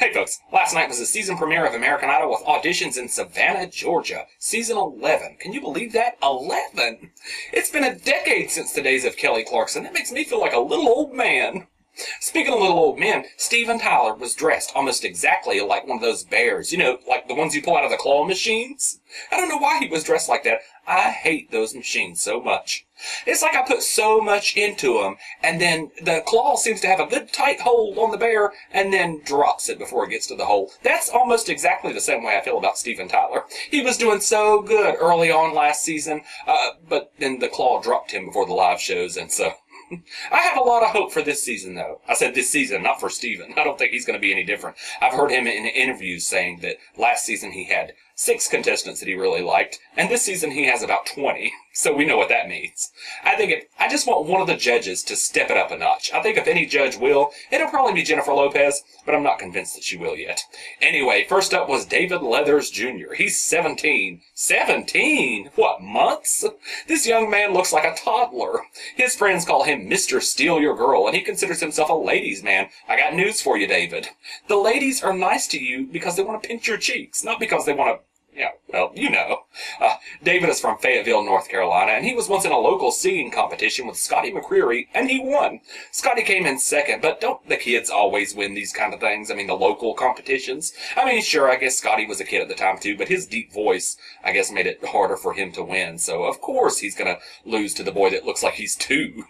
Hey folks, last night was the season premiere of American Idol with auditions in Savannah, Georgia. Season 11. Can you believe that? 11! It's been a decade since the days of Kelly Clarkson. That makes me feel like a little old man. Speaking of little old men, Steven Tyler was dressed almost exactly like one of those bears. You know, like the ones you pull out of the claw machines. I don't know why he was dressed like that. I hate those machines so much. It's like I put so much into them, and then the claw seems to have a good tight hold on the bear, and then drops it before it gets to the hole. That's almost exactly the same way I feel about Steven Tyler. He was doing so good early on last season, but then the claw dropped him before the live shows, and so... I have a lot of hope for this season, though. I said this season, not for Steven. I don't think he's going to be any different. I've heard him in interviews saying that last season he had 6 contestants that he really liked, and this season he has about 20, so we know what that means. I just want one of the judges to step it up a notch. I think if any judge will, it'll probably be Jennifer Lopez, but I'm not convinced that she will yet. Anyway, first up was David Leathers Jr. He's 17. 17? What, months? This young man looks like a toddler. His friends call him Mr. Steal Your Girl, and he considers himself a ladies' man. I got news for you, David. The ladies are nice to you because they want to pinch your cheeks, not because they want to... Yeah, well, you know. David is from Fayetteville, North Carolina, and he was once in a local singing competition with Scotty McCreery, and he won. Scotty came in second, but don't the kids always win these kind of things? I mean, the local competitions? I mean, sure, I guess Scotty was a kid at the time, too, but his deep voice, I guess, made it harder for him to win, so of course he's gonna lose to the boy that looks like he's 2.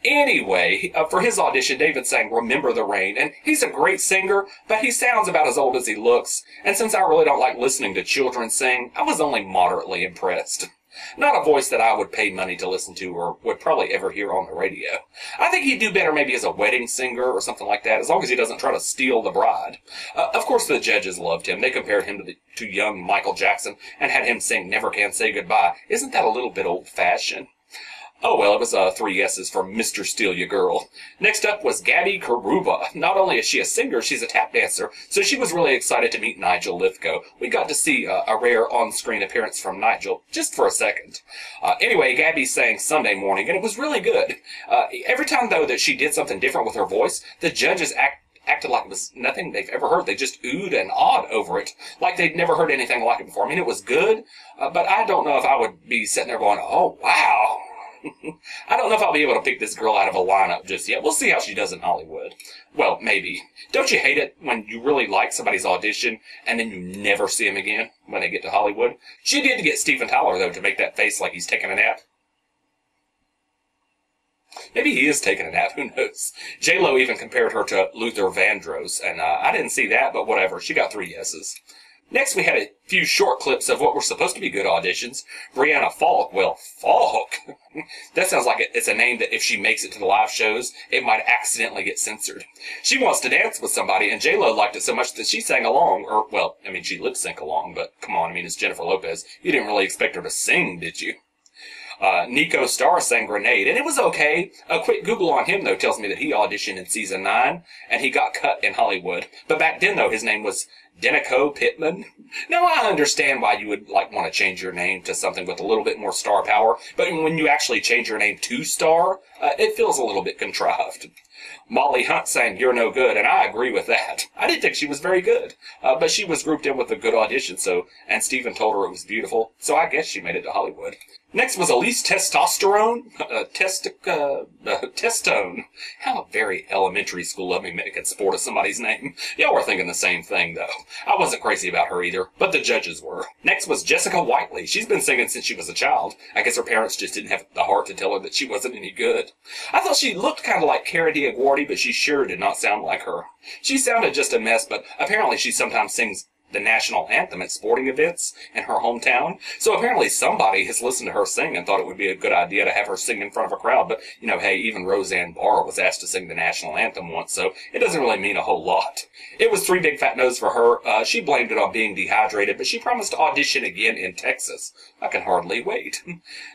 Anyway, for his audition, David sang Remember the Rain, and he's a great singer, but he sounds about as old as he looks, and since I really don't like listening to children sing, I was only moderately impressed. Not a voice that I would pay money to listen to or would probably ever hear on the radio. I think he'd do better maybe as a wedding singer or something like that, as long as he doesn't try to steal the bride. Of course the judges loved him. They compared him to young Michael Jackson and had him sing Never Can Say Goodbye. Isn't that a little bit old-fashioned? Oh well, it was 3 yeses from Mr. Steal Your Girl. Next up was Gabby Carrubba. Not only is she a singer, she's a tap dancer, so she was really excited to meet Nigel Lithgow. We got to see a rare on-screen appearance from Nigel, just for a second. Anyway, Gabby sang Sunday Morning, and it was really good. Every time, though, that she did something different with her voice, the judges acted like it was nothing they've ever heard. They just oohed and awed over it, like they'd never heard anything like it before. I mean, it was good, but I don't know if I would be sitting there going, oh, wow. I don't know if I'll be able to pick this girl out of a lineup just yet. We'll see how she does in Hollywood. Well, maybe. Don't you hate it when you really like somebody's audition and then you never see him again when they get to Hollywood? She did get Steven Tyler, though, to make that face like he's taking a nap. Maybe he is taking a nap, who knows? J-Lo even compared her to Luther Vandross, and I didn't see that, but whatever. She got 3 yeses. Next, we had a few short clips of what were supposed to be good auditions. Briana Faulk, well, Faulk. That sounds like it's a name that if she makes it to the live shows, it might accidentally get censored. She wants to dance with somebody, and J-Lo liked it so much that she sang along, or, well, I mean, she lip-sync along, but come on, I mean, it's Jennifer Lopez. You didn't really expect her to sing, did you? Neco Starr sang Renae, and it was okay. A quick Google on him, though, tells me that he auditioned in season 9, and he got cut in Hollywood. But back then, though, his name was Denico Pittman. Now, I understand why you would, want to change your name to something with a little bit more star power, but when you actually change your name to Star, it feels a little bit contrived. Molly Hunt sang You're No Good, and I agree with that. I didn't think she was very good, but she was grouped in with a good audition, and Steven told her it was beautiful, so I guess she made it to Hollywood. Next was Elise Testone. Testone. How very elementary school of me making sport of somebody's name. Y'all were thinking the same thing, though. I wasn't crazy about her either, but the judges were. Next was Jessica Whiteley. She's been singing since she was a child. I guess her parents just didn't have the heart to tell her that she wasn't any good. I thought she looked kind of like Cara Diaguardi, but she sure did not sound like her. She sounded just a mess, but apparently she sometimes sings the national anthem at sporting events in her hometown. So apparently somebody has listened to her sing and thought it would be a good idea to have her sing in front of a crowd. But, you know, hey, even Roseanne Barr was asked to sing the national anthem once, so it doesn't really mean a whole lot. It was 3 big fat no's for her. She blamed it on being dehydrated, but she promised to audition again in Texas. I can hardly wait.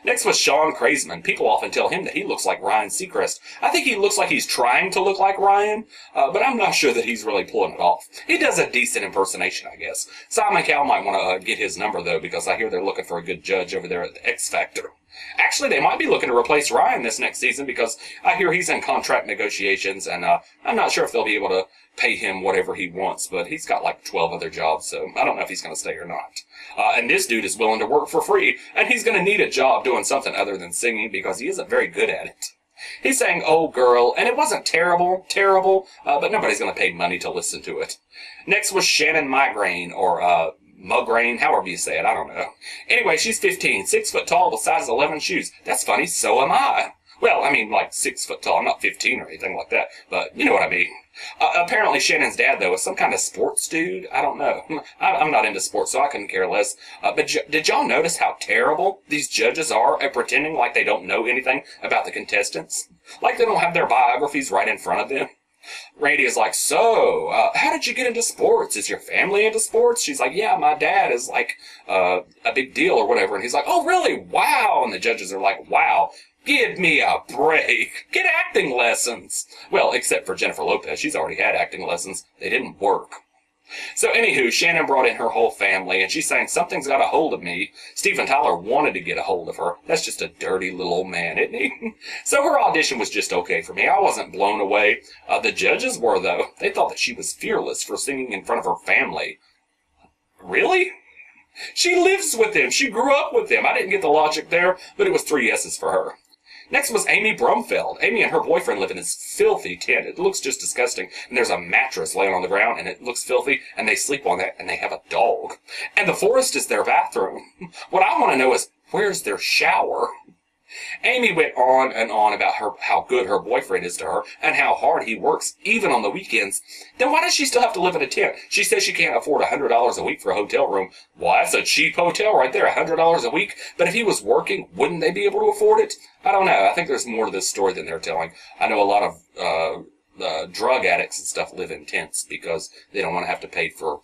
Next was Shaun Kraisman. People often tell him that he looks like Ryan Seacrest. I think he looks like he's trying to look like Ryan, but I'm not sure that he's really pulling it off. He does a decent impersonation, I guess. Simon Cowell might want to get his number, though, because I hear they're looking for a good judge over there at the X Factor. Actually, they might be looking to replace Ryan this next season because I hear he's in contract negotiations, and I'm not sure if they'll be able to pay him whatever he wants, but he's got like 12 other jobs, so I don't know if he's going to stay or not. And this dude is willing to work for free, and he's going to need a job doing something other than singing because he isn't very good at it. He sang "Oh Girl," and it wasn't terrible, but nobody's going to pay money to listen to it. Next was Shannon Migraine, or Mugraine, however you say it, I don't know. Anyway, she's 15, 6 foot tall with size 11 shoes. That's funny, so am I. Well, I mean, like 6 foot tall. I'm not 15 or anything like that, but you know what I mean. Apparently Shannon's dad, though, is some kind of sports dude. I don't know. I'm not into sports, so I couldn't care less. But did y'all notice how terrible these judges are at pretending like they don't know anything about the contestants? Like they don't have their biographies right in front of them? Randy is like, so, how did you get into sports? Is your family into sports? She's like, yeah, my dad is like a big deal or whatever. And he's like, oh, really? Wow. And the judges are like, wow. Give me a break. Get acting lessons. Well, except for Jennifer Lopez. She's already had acting lessons. They didn't work. So anywho, Shannon brought in her whole family, and she's saying, something's got a hold of me. Steven Tyler wanted to get a hold of her. That's just a dirty little old man, isn't he? So her audition was just okay for me. I wasn't blown away. The judges were, though. They thought that she was fearless for singing in front of her family. Really? She lives with him. She grew up with him. I didn't get the logic there, but it was 3 yeses for her. Next was Amy Brumfield. Amy and her boyfriend live in this filthy tent. It looks just disgusting. And there's a mattress laying on the ground, and it looks filthy, and they sleep on that, and they have a dog. And the forest is their bathroom. What I want to know is, where's their shower? Amy went on and on about how good her boyfriend is to her and how hard he works, even on the weekends. Then why does she still have to live in a tent? She says she can't afford $100 a week for a hotel room. Well, that's a cheap hotel right there, $100 a week. But if he was working, wouldn't they be able to afford it? I don't know. I think there's more to this story than they're telling. I know a lot of drug addicts and stuff live in tents because they don't want to have to pay for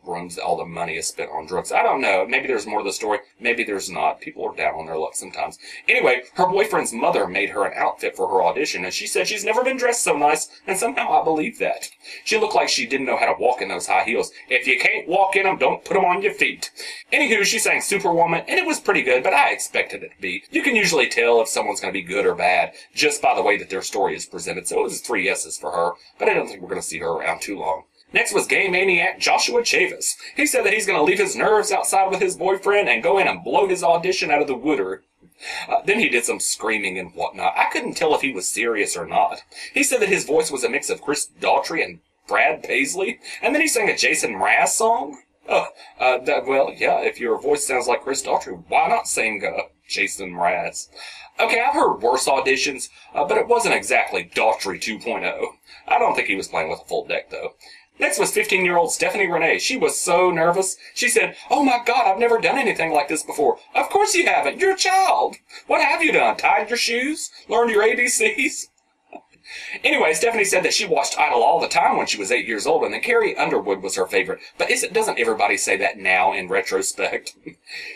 rooms. All the money is spent on drugs. I don't know. Maybe there's more to the story. Maybe there's not. People are down on their luck sometimes. Anyway, her boyfriend's mother made her an outfit for her audition, and she said she's never been dressed so nice, and somehow I believe that. She looked like she didn't know how to walk in those high heels. If you can't walk in them, don't put them on your feet. Anywho, she sang Superwoman, and it was pretty good, but I expected it to be. You can usually tell if someone's going to be good or bad just by the way that their story is presented, so it was 3 yeses for her, but I don't think we're going to see her around too long. Next was gay maniac Joshua Chavis. He said that he's going to leave his nerves outside with his boyfriend and go in and blow his audition out of the water. Then he did some screaming and whatnot. I couldn't tell if he was serious or not. He said that his voice was a mix of Chris Daughtry and Brad Paisley, and then he sang a Jason Mraz song. Well, yeah, if your voice sounds like Chris Daughtry, why not sing Jason Mraz? Okay, I've heard worse auditions, but it wasn't exactly Daughtry 2.0. I don't think he was playing with a full deck, though. Next was 15-year-old Stephanie Renae. She was so nervous. She said, oh my God, I've never done anything like this before. Of course you haven't. You're a child. What have you done? Tied your shoes? Learned your ABCs? Anyway, Stephanie said that she watched Idol all the time when she was 8 years old, and that Carrie Underwood was her favorite. But doesn't everybody say that now in retrospect?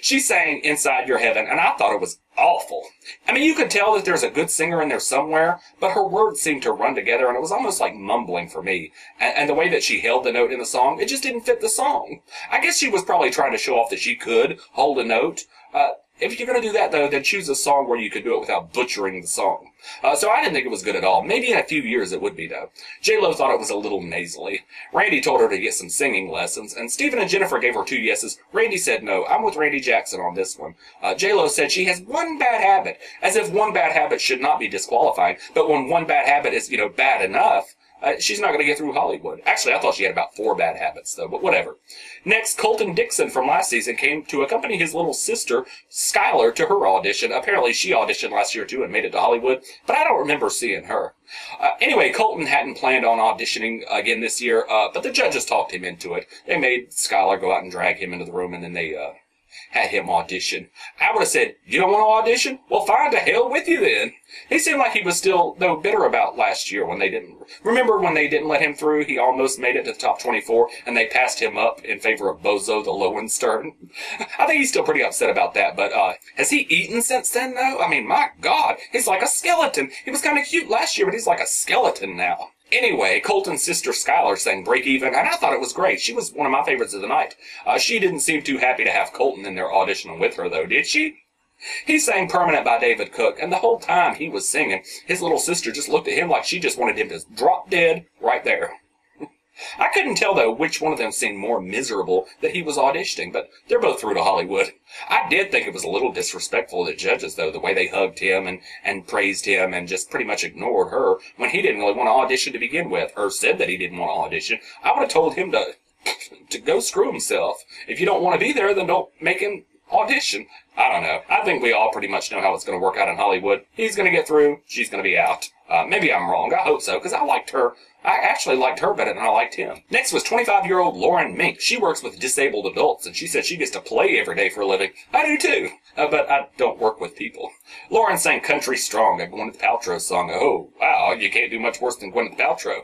She sang Inside Your Heaven, and I thought it was awful. I mean, you could tell that there's a good singer in there somewhere, but her words seemed to run together, and it was almost like mumbling for me. And the way that she held the note in the song, it just didn't fit the song. I guess she was probably trying to show off that she could hold a note. If you're going to do that, though, then choose a song where you could do it without butchering the song. So I didn't think it was good at all. Maybe in a few years it would be, though. J-Lo thought it was a little nasally. Randy told her to get some singing lessons, and Stephen and Jennifer gave her 2 yeses. Randy said no. I'm with Randy Jackson on this one. J-Lo said she has one bad habit, as if one bad habit should not be disqualifying, but when one bad habit is, bad enough, she's not going to get through Hollywood. Actually, I thought she had about 4 bad habits, though, but whatever. Next, Colton Dixon from last season came to accompany his little sister, Schyler, to her audition. Apparently, she auditioned last year, too, and made it to Hollywood, but I don't remember seeing her. Anyway, Colton hadn't planned on auditioning again this year, but the judges talked him into it. They made Schyler go out and drag him into the room, and then they had him audition. I would have said, you don't want to audition? Well, fine, to hell with you then. He seemed like he was still, though, bitter about last year when they didn't. Remember when they didn't let him through? He almost made it to the top 24, and they passed him up in favor of Bozo the Lowenstern. I think he's still pretty upset about that, but has he eaten since then, though? I mean, my God, he's like a skeleton. He was kind of cute last year, but he's like a skeleton now. Anyway, Colton's sister Schyler sang Break Even, and I thought it was great. She was one of my favorites of the night. She didn't seem too happy to have Colton in there auditioning with her, though, did she? He sang Permanent by David Cook, and the whole time he was singing, his little sister just looked at him like she just wanted him to drop dead right there. I couldn't tell, though, which one of them seemed more miserable that he was auditioning, but they're both through to Hollywood. I did think it was a little disrespectful of the judges, though, the way they hugged him and praised him and just pretty much ignored her when he didn't really want to audition to begin with, or said that he didn't want to audition. I would have told him to go screw himself. If you don't want to be there, then don't make him audition. I don't know. I think we all pretty much know how it's going to work out in Hollywood. He's going to get through. She's going to be out. Maybe I'm wrong. I hope so, because I liked her. I actually liked her better than I liked him. Next was 25-year-old Lauren Mink. She works with disabled adults, and she said she gets to play every day for a living. I do too, but I don't work with people. Lauren sang Country Strong, a Gwyneth Paltrow song. Oh, wow, you can't do much worse than Gwyneth Paltrow.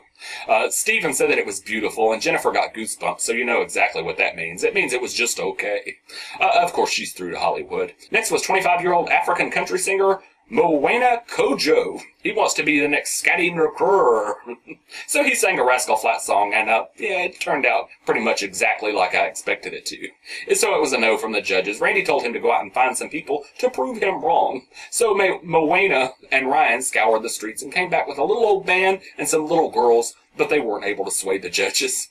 Stephen said that it was beautiful, and Jennifer got goosebumps, so you know exactly what that means. It means it was just okay. Of course, she's through to Hollywood. Next was 25-year-old African country singer Mauwena Kodjo. He wants to be the next Scotty McClure. So he sang a Rascal Flatts song, and yeah, it turned out pretty much exactly like I expected it to. So it was a no from the judges. Randy told him to go out and find some people to prove him wrong. So Mauwena and Ryan scoured the streets and came back with a little old band and some little girls, but they weren't able to sway the judges.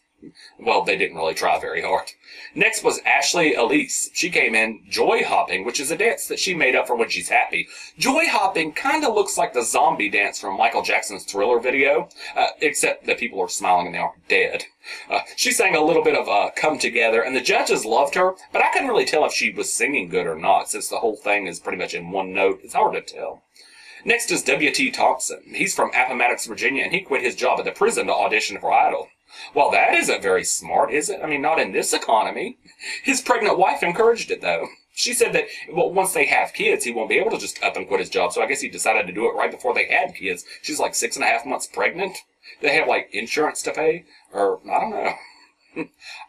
Well, they didn't really try very hard. Next was Ashlee Altise. She came in joy hopping, which is a dance that she made up for when she's happy. Joy hopping kind of looks like the zombie dance from Michael Jackson's Thriller video, except that people are smiling and they aren't dead. She sang a little bit of Come Together, and the judges loved her, but I couldn't really tell if she was singing good or not, since the whole thing is pretty much in one note. It's hard to tell. Next is W.T. Thompson. He's from Appomattox, Virginia, and he quit his job at the prison to audition for Idol. Well, that isn't very smart, is it? I mean, not in this economy. His pregnant wife encouraged it, though. She said that, well, once they have kids, he won't be able to just up and quit his job, so I guess he decided to do it right before they had kids. She's like 6.5 months pregnant. They have, like, insurance to pay, or, I don't know.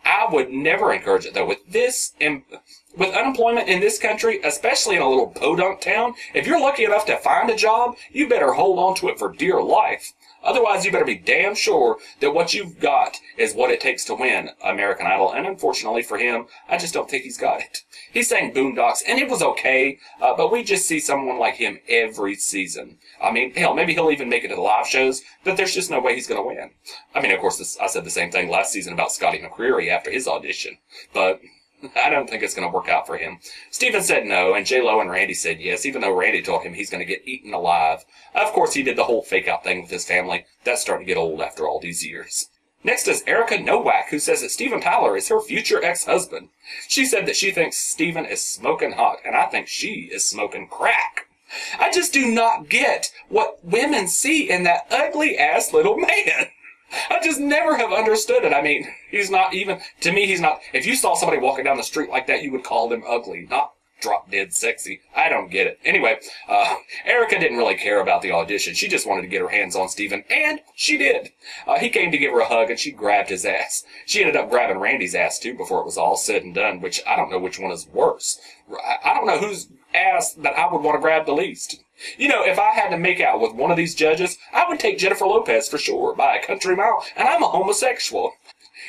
I would never encourage it, though. With unemployment in this country, especially in a little podunk town, if you're lucky enough to find a job, you better hold on to it for dear life. Otherwise, you better be damn sure that what you've got is what it takes to win American Idol. And unfortunately for him, I just don't think he's got it. He sang Boondocks, and it was okay, but we just see someone like him every season. I mean, hell, maybe he'll even make it to the live shows, but there's just no way he's going to win. I mean, of course, I said the same thing last season about Scotty McCreery after his audition, but I don't think it's going to work out for him. Steven said no, and J-Lo and Randy said yes, even though Randy told him he's going to get eaten alive. Of course, he did the whole fake-out thing with his family. That's starting to get old after all these years. Next is Erica Nowak, who says that Steven Tyler is her future ex-husband. She said that she thinks Steven is smoking hot, and I think she is smoking crack. I just do not get what women see in that ugly-ass little man. I just never have understood it. I mean, he's not even, to me, he's not, if you saw somebody walking down the street like that, you would call them ugly, not drop dead sexy. I don't get it. Anyway, Erica didn't really care about the audition. She just wanted to get her hands on Steven, and she did. He came to give her a hug, and she grabbed his ass. She ended up grabbing Randy's ass, too, before it was all said and done, which I don't know which one is worse. I don't know whose ass that I would want to grab the least. You know, if I had to make out with one of these judges, I would take Jennifer Lopez for sure, by a country mile, and I'm a homosexual.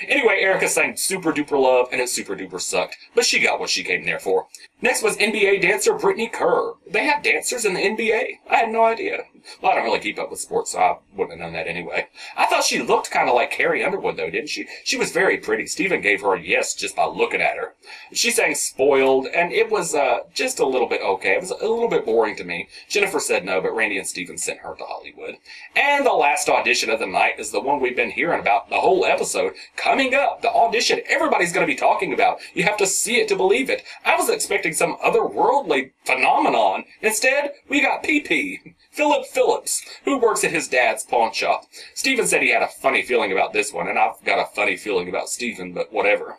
Anyway, Erica sang Super Duper Love, and it super duper sucked, but she got what she came there for. Next was NBA dancer Brittany Kerr. They have dancers in the NBA? I had no idea. Well, I don't really keep up with sports, so I wouldn't have known that anyway. I thought she looked kind of like Carrie Underwood, though, didn't she? She was very pretty. Steven gave her a yes just by looking at her. She sang Spoiled, and it was just a little bit okay. It was a little bit boring to me. Jennifer said no, but Randy and Steven sent her to Hollywood. And the last audition of the night is the one we've been hearing about the whole episode. Coming up, the audition everybody's going to be talking about. You have to see it to believe it. I was expecting some otherworldly phenomenon. Instead, we got PP. Phillip Phillips, who works at his dad's pawn shop. Steven said he had a funny feeling about this one, and I've got a funny feeling about Steven, but whatever.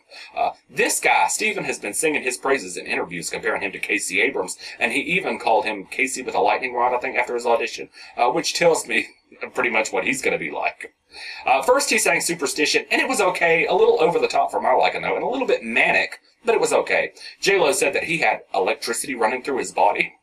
This guy, Steven, has been singing his praises in interviews, comparing him to Casey Abrams, and he even called him Casey with a lightning rod, I think, after his audition, which tells me pretty much what he's going to be like. First, he sang Superstition, and it was okay, a little over the top for my liking, though, and a little bit manic, but it was okay. J-Lo said that he had electricity running through his body.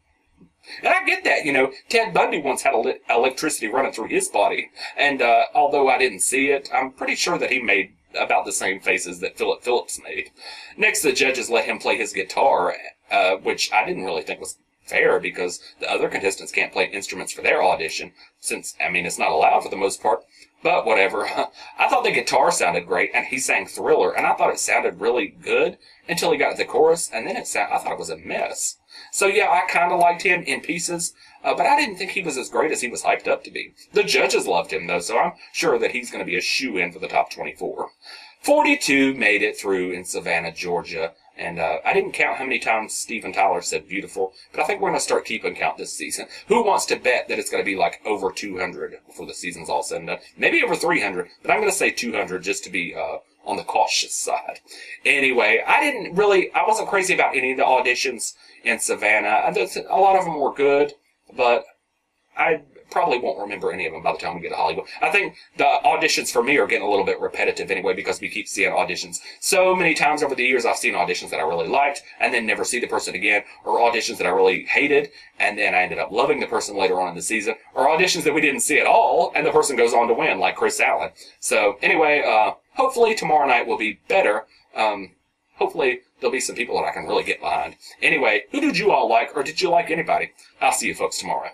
And I get that, you know, Ted Bundy once had electricity running through his body, and although I didn't see it, I'm pretty sure that he made about the same faces that Phillip Phillips made. Next, the judges let him play his guitar, which I didn't really think was fair, because the other contestants can't play instruments for their audition, since, I mean, it's not allowed for the most part. But whatever. I thought the guitar sounded great, and he sang Thriller, and I thought it sounded really good until he got to the chorus, and then I thought it was a mess. So yeah, I kind of liked him in pieces, but I didn't think he was as great as he was hyped up to be. The judges loved him, though, so I'm sure that he's going to be a shoo-in for the top 24. 42 made it through in Savannah, Georgia. And I didn't count how many times Steven Tyler said beautiful, but I think we're going to start keeping count this season. Who wants to bet that it's going to be like over 200 before the season's all said and done? Maybe over 300, but I'm going to say 200 just to be on the cautious side. Anyway, I wasn't crazy about any of the auditions in Savannah. A lot of them were good, but I probably won't remember any of them by the time we get to Hollywood. I think the auditions for me are getting a little bit repetitive anyway because we keep seeing auditions so many times over the years. I've seen auditions that I really liked and then never see the person again, or auditions that I really hated and then I ended up loving the person later on in the season, or auditions that we didn't see at all and the person goes on to win, like Chris Allen. So anyway, hopefully tomorrow night will be better. Hopefully there'll be some people that I can really get behind. Anyway, who did you all like, or did you like anybody? I'll see you folks tomorrow.